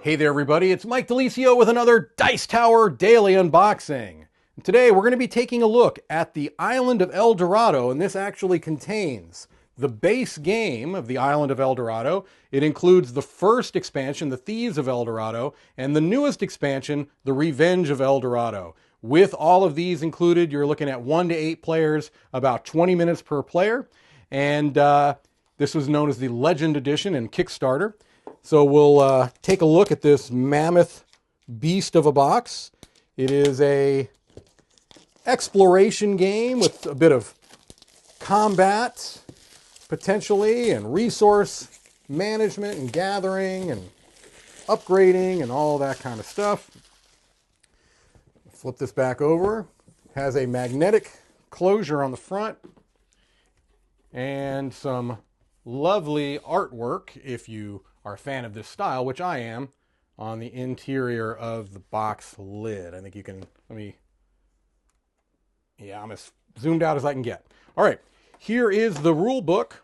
Hey there everybody, it's Mike Delisio with another Dice Tower Daily Unboxing. And today we're going to be taking a look at the Island of El Dorado, and this actually contains the base game of the Island of El Dorado. It includes the first expansion, the Thieves of El Dorado, and the newest expansion, the Revenge of El Dorado. With all of these included, you're looking at 1 to 8 players, about 20 minutes per player, and this was known as the Legend Edition in Kickstarter. So we'll take a look at this mammoth beast of a box. It is a exploration game with a bit of combat, potentially, and resource management and gathering and upgrading and all that kind of stuff. Flip this back over. It has a magnetic closure on the front and some lovely artwork, if you are a fan of this style, which I am, on the interior of the box lid. I think you can, I'm as zoomed out as I can get. All right, here is the rule book,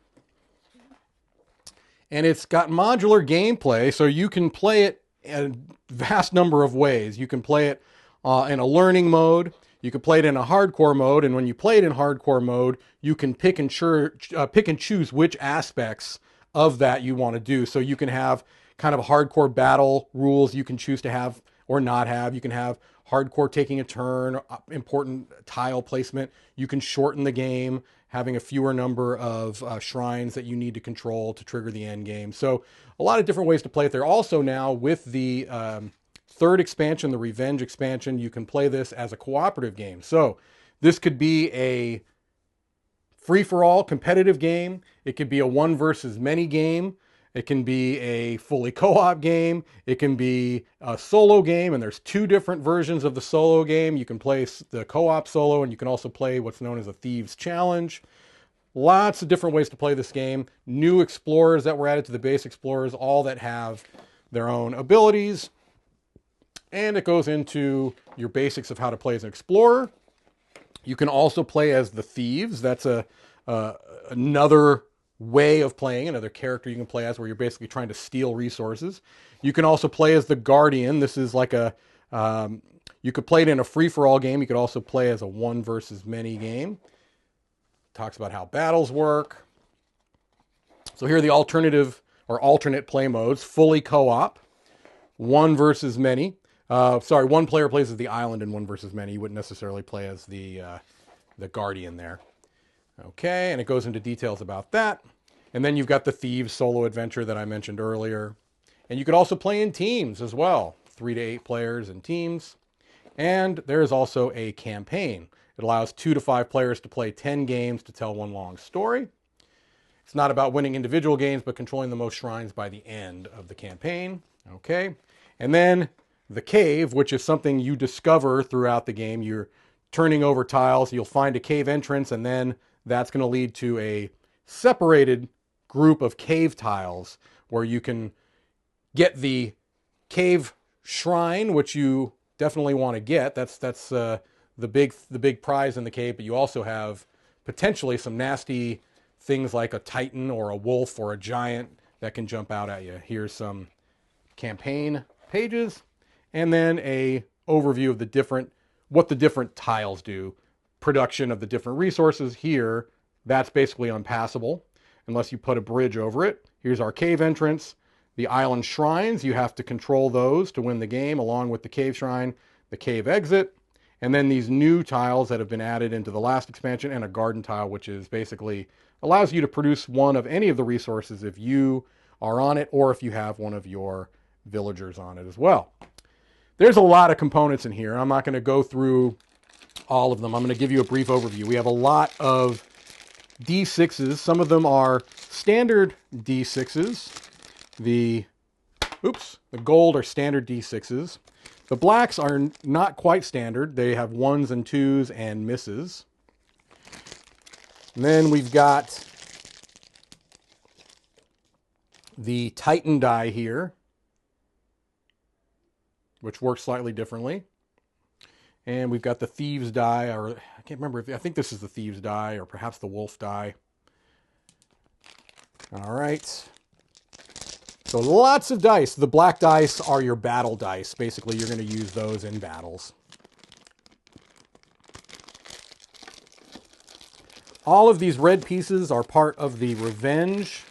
and it's got modular gameplay, so you can play it in a vast number of ways. You can play it in a learning mode, you can play it in a hardcore mode, and when you play it in hardcore mode, you can pick and choose which aspects of that you want to do. So you can have kind of hardcore battle rules you can choose to have or not have. You can have hardcore taking a turn, important tile placement. You can shorten the game, having a fewer number of shrines that you need to control to trigger the end game. So a lot of different ways to play it there. Also now with the third expansion, the Revenge expansion, you can play this as a cooperative game. So this could be a free-for-all competitive game. It could be a one versus many game. It can be a fully co-op game. It can be a solo game, and there's 2 different versions of the solo game. You can play the co-op solo, and you can also play what's known as a Thieves Challenge. Lots of different ways to play this game. New explorers that were added to the base explorers, all that have their own abilities. And it goes into your basics of how to play as an explorer. You can also play as the Thieves. That's another way of playing, another character you can play as, where you're basically trying to steal resources. You can also play as the Guardian. This is like you could play it in a free-for-all game. You could also play as a one versus many game. Talks about how battles work. So here are the alternative or alternate play modes. Fully co-op, one versus many. One player plays as the island and one versus many. You wouldn't necessarily play as the Guardian there. Okay, and it goes into details about that. And then you've got the Thieves solo adventure that I mentioned earlier. And you could also play in teams as well. 3 to 8 players in teams. And there is also a campaign. It allows 2 to 5 players to play 10 games to tell one long story. It's not about winning individual games, but controlling the most shrines by the end of the campaign. Okay, and then the cave, which is something you discover throughout the game. You're turning over tiles, you'll find a cave entrance, and then that's going to lead to a separated group of cave tiles where you can get the cave shrine, which you definitely want to get. That's the big prize in the cave, but you also have potentially some nasty things like a titan or a wolf or a giant that can jump out at you. Here's some campaign pages. And then a overview of what the different tiles do. Production of the different resources here, that's basically unpassable unless you put a bridge over it. Here's our cave entrance. The island shrines, you have to control those to win the game, along with the cave shrine, the cave exit, and then these new tiles that have been added into the last expansion, and a garden tile, which is basically allows you to produce one of any of the resources if you are on it, or if you have one of your villagers on it as well. There's a lot of components in here. I'm not going to go through all of them. I'm going to give you a brief overview. We have a lot of D6s. Some of them are standard D6s. The gold are standard D6s. The blacks are not quite standard. They have 1s and 2s and misses. And then we've got the Titan die here, which works slightly differently. And we've got the Thieves die, or I can't remember, I think this is the Thieves die, or perhaps the Wolf die. All right. So lots of dice. The black dice are your battle dice. Basically, you're going to use those in battles. All of these red pieces are part of the revenge.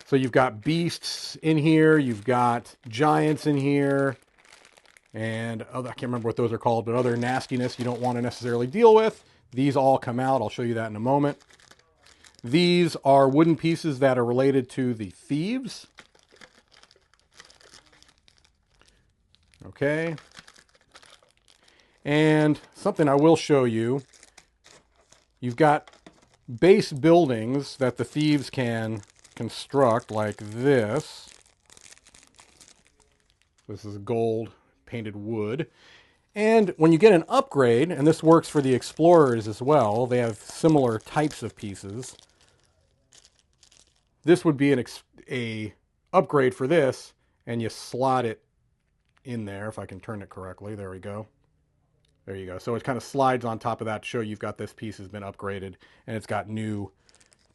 So you've got beasts in here, you've got giants in here, and I can't remember what those are called, but other nastiness you don't want to necessarily deal with. These all come out. I'll show you that in a moment. These are wooden pieces that are related to the thieves. Okay. And something I will show you. You've got base buildings that the thieves can construct like this. This is gold painted wood. And when you get an upgrade, and this works for the explorers as well, they have similar types of pieces. This would be a upgrade for this, and you slot it in there, if I can turn it correctly. There we go. There you go. So it kind of slides on top of that to show you've got this piece has been upgraded, and it's got new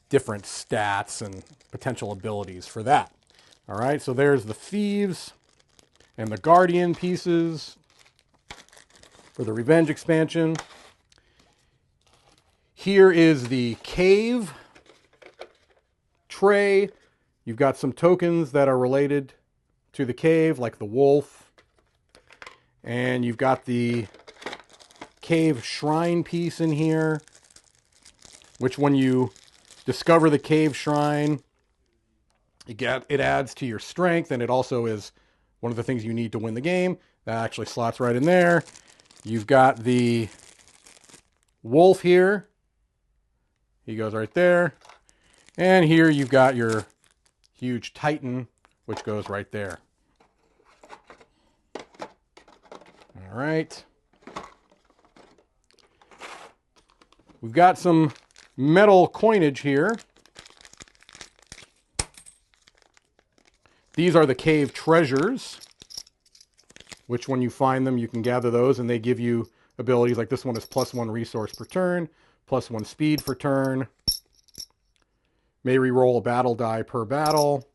different stats and potential abilities for that. All right, so there's the thieves and the guardian pieces for the revenge expansion. Here is the cave tray. You've got some tokens that are related to the cave, like the wolf. And you've got the cave shrine piece in here, which when you discover the cave shrine, it adds to your strength, and it also is one of the things you need to win the game. That actually slots right in there. You've got the wolf here. He goes right there. And here you've got your huge titan, which goes right there. All right. We've got some metal coinage here. These are the cave treasures, which when you find them, you can gather those, and they give you abilities. Like this one is +1 resource per turn, +1 speed per turn. May re-roll a battle die per battle.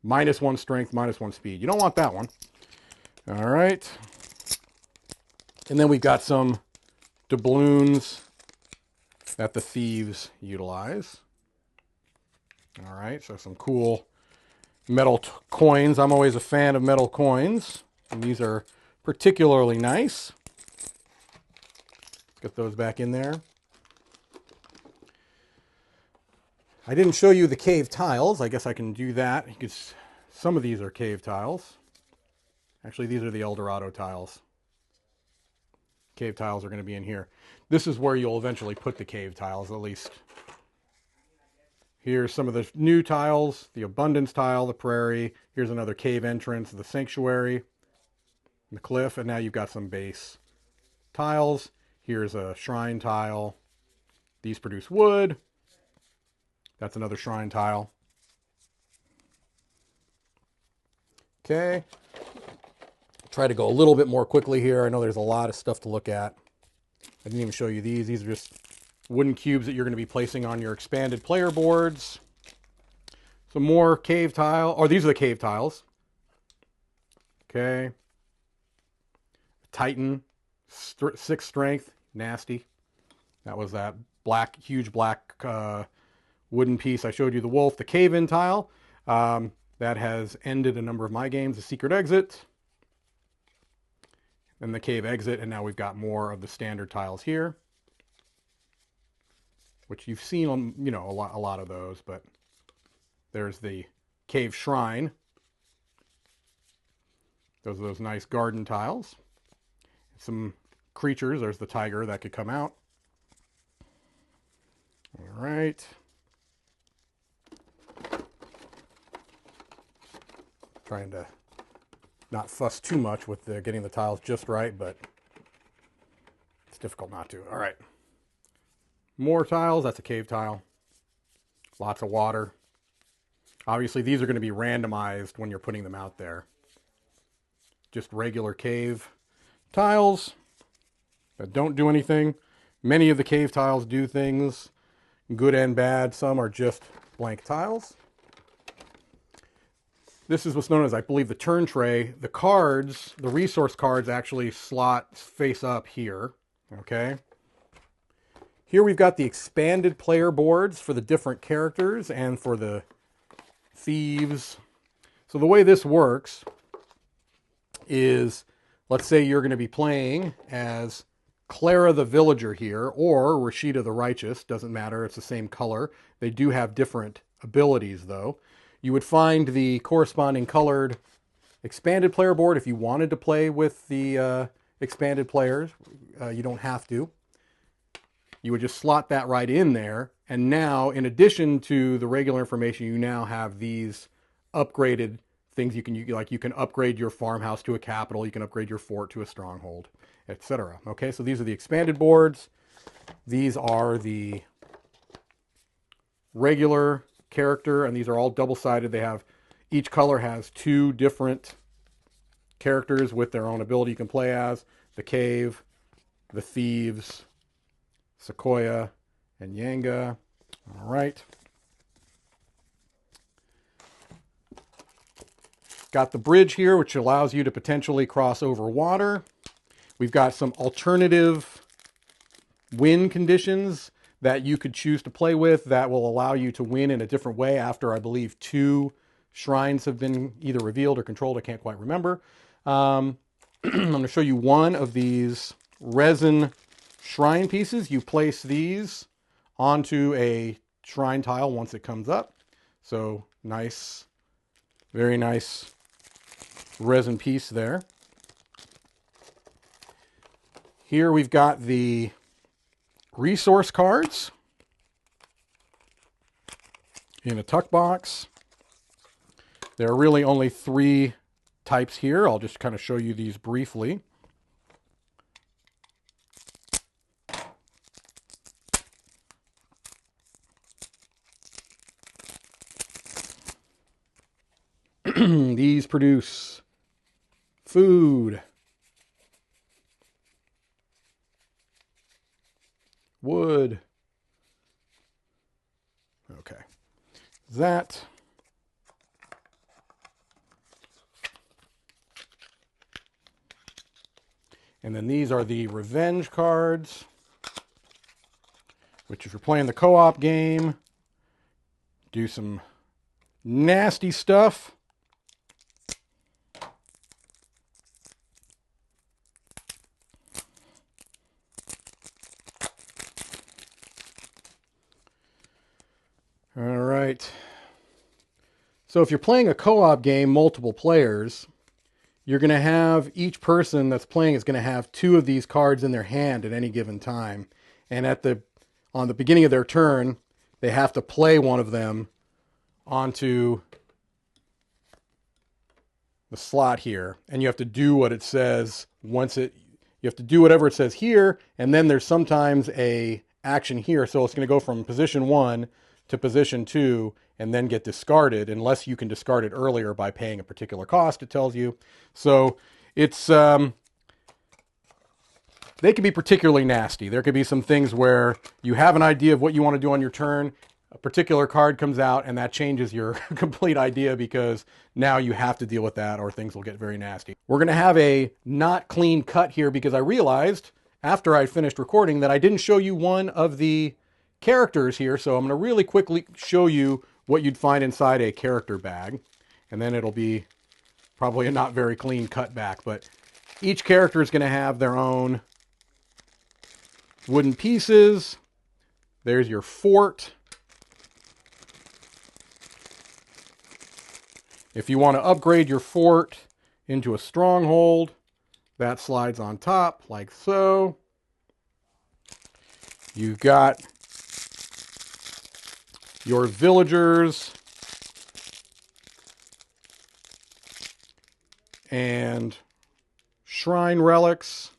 -1 strength, -1 speed. You don't want that one. All right. And then we've got some doubloons that the thieves utilize. All right, so some cool metal coins. I'm always a fan of metal coins, and these are particularly nice. Get those back in there. I didn't show you the cave tiles. I guess I can do that. Some of these are cave tiles. Actually, these are the Dorado tiles. Cave tiles are going to be in here. This is where you'll eventually put the cave tiles, at least. Here's some of the new tiles, the abundance tile, the prairie. Here's another cave entrance, the sanctuary, the cliff, and now you've got some base tiles. Here's a shrine tile. These produce wood. That's another shrine tile. Okay. Try to go a little bit more quickly here. I know there's a lot of stuff to look at. I didn't even show you these. These are just wooden cubes that you're going to be placing on your expanded player boards. Some more cave tile. Or these are the cave tiles. Okay. Titan. 6 strength. Nasty. That was that huge black wooden piece. I showed you the wolf. The cave-in tile. That has ended a number of my games. The secret exit. And the cave exit. And now we've got more of the standard tiles here, which you've seen on, a lot of those, but there's the cave shrine. Those are those nice garden tiles. Some creatures. There's the tiger that could come out. All right. Trying to not fuss too much with getting the tiles just right, but it's difficult not to. All right. More tiles. That's a cave tile. Lots of water. Obviously, these are going to be randomized when you're putting them out there. Just regular cave tiles that don't do anything. Many of the cave tiles do things, good and bad. Some are just blank tiles. This is what's known as, I believe, the turn tray. The cards, the resource cards, actually slot face up here. Okay. Here we've got the expanded player boards for the different characters and for the thieves. So the way this works is, let's say you're going to be playing as Clara the Villager here, or Rashida the Righteous, doesn't matter, it's the same color. They do have different abilities though. You would find the corresponding colored expanded player board if you wanted to play with the expanded players. You don't have to. You would just slot that right in there. And now, in addition to the regular information, you now have these upgraded things you can, like you can upgrade your farmhouse to a capital, you can upgrade your fort to a stronghold, etc. Okay, so these are the expanded boards. These are the regular character, and these are all double-sided. They have, each color has two different characters with their own ability you can play as. The Cave, the Thieves, Sequoia, and Yanga. All right. Got the bridge here, which allows you to potentially cross over water. We've got some alternative win conditions that you could choose to play with that will allow you to win in a different way after, I believe, 2 shrines have been either revealed or controlled. I can't quite remember. I'm going to show you one of these resin shrine pieces. You place these onto a shrine tile once it comes up. So nice, very nice resin piece there. Here we've got the resource cards in a tuck box. There are really only 3 types here. I'll just kind of show you these briefly. These produce food, wood. Okay. That. And then these are the revenge cards, which if you're playing the co-op game, do some nasty stuff. All right. So if you're playing a co-op game, multiple players, you're going to have, each person that's playing is going to have 2 of these cards in their hand at any given time. And on the beginning of their turn, they have to play one of them onto the slot here. And you have to do what it says you have to do whatever it says here, and then there's sometimes a action here. So it's going to go from position 1 to position 2 and then get discarded unless you can discard it earlier by paying a particular cost, it tells you. So it's they can be particularly nasty. There could be some things where you have an idea of what you want to do on your turn, a particular card comes out and that changes your complete idea because now you have to deal with that or things will get very nasty. We're going to have a not clean cut here because I realized after I finished recording that I didn't show you one of the characters here, so I'm going to really quickly show you what you'd find inside a character bag, and then it'll be probably a not very clean cut back, but each character is going to have their own wooden pieces. There's your fort. If you want to upgrade your fort into a stronghold, that slides on top like so. You've got your villagers and shrine relics.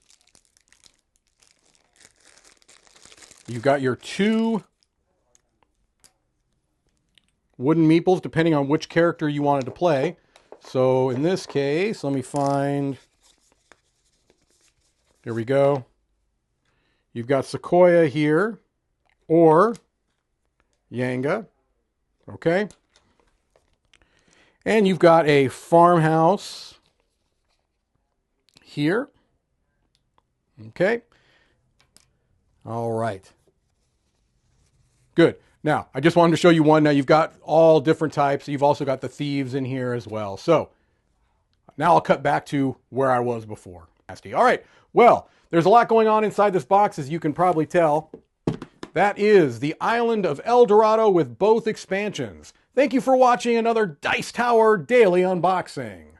You've got your 2 wooden meeples, depending on which character you wanted to play. So in this case, let me find, there we go. You've got Sequoia here, or Yanga, okay? And you've got a farmhouse here. Okay. All right. Good. Now, I just wanted to show you one. Now, you've got all different types. You've also got the thieves in here as well. So, now I'll cut back to where I was before. All right. Well, there's a lot going on inside this box, as you can probably tell. That is the island of El Dorado with both expansions. Thank you for watching another Dice Tower Daily Unboxing.